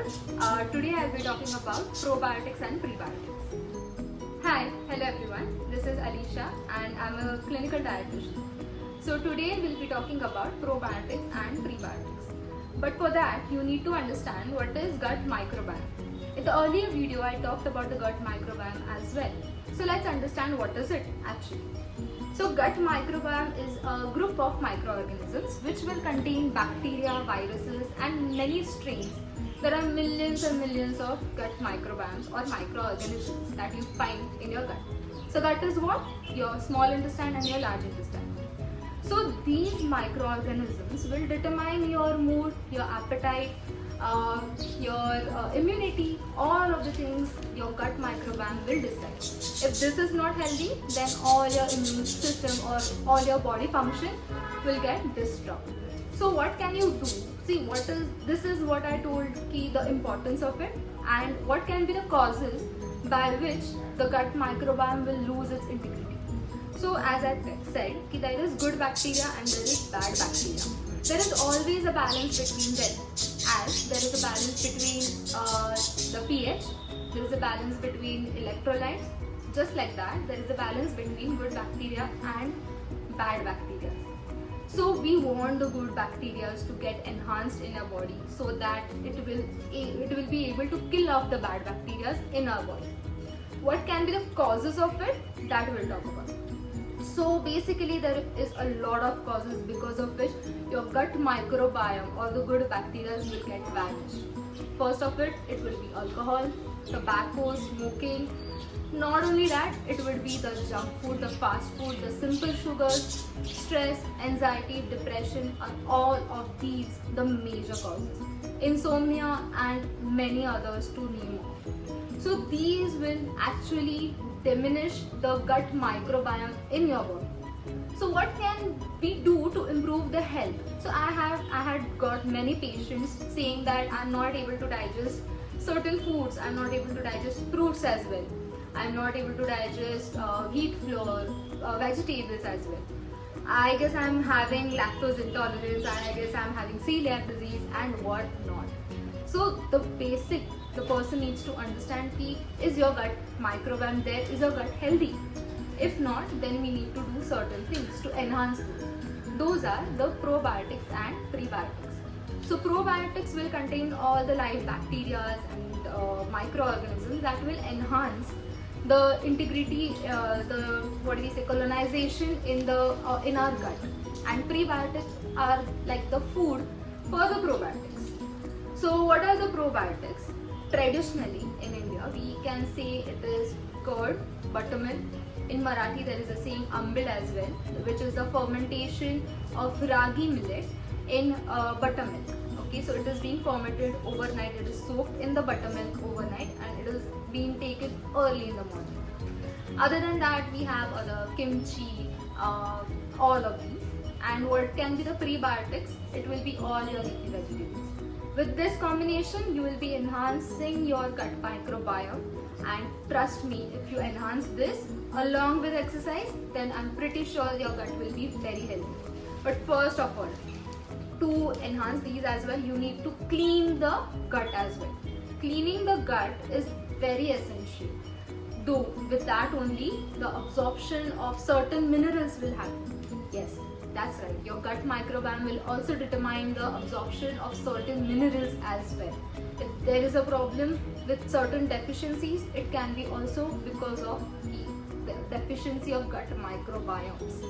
Today I'll be talking about probiotics and prebiotics. Hello everyone. This is Alisha and I'm a clinical dietitian. So today we'll be talking about probiotics and prebiotics. But for that, you need to understand what is gut microbiome. In the earlier video, I talked about the gut microbiome as well. So let's understand what is it actually. So gut microbiome is a group of microorganisms which will contain bacteria, viruses and many strains. There are millions and millions of gut microbiomes or microorganisms that you find in your gut. So gut is what? Your small intestine and your large intestine. So these microorganisms will determine your mood, your appetite, your immunity, all of the things your gut microbiome will decide. If this is not healthy, then all your immune system or all your body function will get disturbed. So what can you do? See, this is what I told ki the importance of it and what can be the causes by which the gut microbiome will lose its integrity. So as I said, ki there is good bacteria and there is bad bacteria. There is always a balance between them, as there is a balance between the pH, there is a balance between electrolytes. Just like that, there is a balance between good bacteria and bad bacteria. So we want the good bacteria to get enhanced in our body so that it will be able to kill off the bad bacteria in our body. What can be the causes of it? That we'll talk about. So basically there is a lot of causes because of which your gut microbiome or the good bacteria will get vanished. First of it will be alcohol, tobacco, smoking. Not only that, it would be the junk food, the fast food, the simple sugars, stress, anxiety, depression are all of these the major causes. Insomnia and many others to name off. So these will actually diminish the gut microbiome in your body. So what can we do to improve the health? So I had got many patients saying that I'm not able to digest certain foods, I'm not able to digest fruits as well. I'm not able to digest wheat flour, vegetables as well. I guess I'm having lactose intolerance, I guess I'm having celiac disease and what not. So the person needs to understand ki, is your gut microbiome there, is your gut healthy? If not, then we need to do certain things to enhance those. Those are the probiotics and prebiotics. So probiotics will contain all the live bacteria and microorganisms that will enhance the integrity, colonization in our gut. And prebiotics are like the food for the probiotics. So what are the probiotics? Traditionally in India, we can say it is curd, buttermilk. In Marathi, there is a saying ambil as well, which is the fermentation of ragi millet in buttermilk. Okay, so it is being fermented overnight. It is soaked in the buttermilk overnight, and it is being taken early in the morning. Other than that, we have other kimchi, all of these. And what can be the prebiotics? It will be all your leafy vegetables. With this combination, you will be enhancing your gut microbiome. And trust me, if you enhance this along with exercise, then I'm pretty sure your gut will be very healthy. But first of all, to enhance these as well, you need to clean the gut as well. Cleaning the gut is very essential. Though with that only, the absorption of certain minerals will happen. Yes, that's right. Your gut microbiome will also determine the absorption of certain minerals as well. If there is a problem with certain deficiencies, it can be also because of the deficiency of gut microbiomes.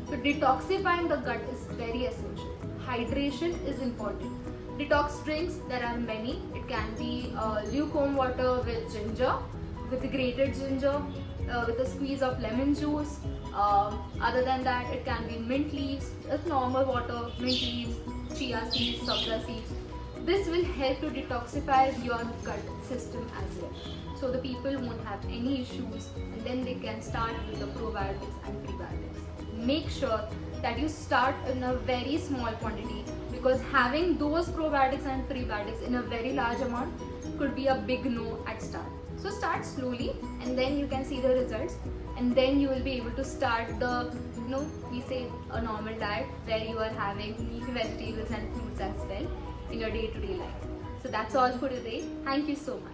So detoxifying the gut is very essential. Hydration is important. Detox drinks, there are many. It can be lukewarm water with ginger, with grated ginger, with a squeeze of lemon juice. Other than that, it can be mint leaves, normal water, mint leaves, chia seeds, sabza seeds. This will help to detoxify your gut system as well. So the people won't have any issues and then they can start with the probiotics and prebiotics. Make sure that you start in a very small quantity because having those probiotics and prebiotics in a very large amount could be a big no at start. So start slowly and then you can see the results and then you will be able to start the, we say a normal diet where you are having leafy vegetables and fruits as well in your day-to-day life. So that's all for today. Thank you so much.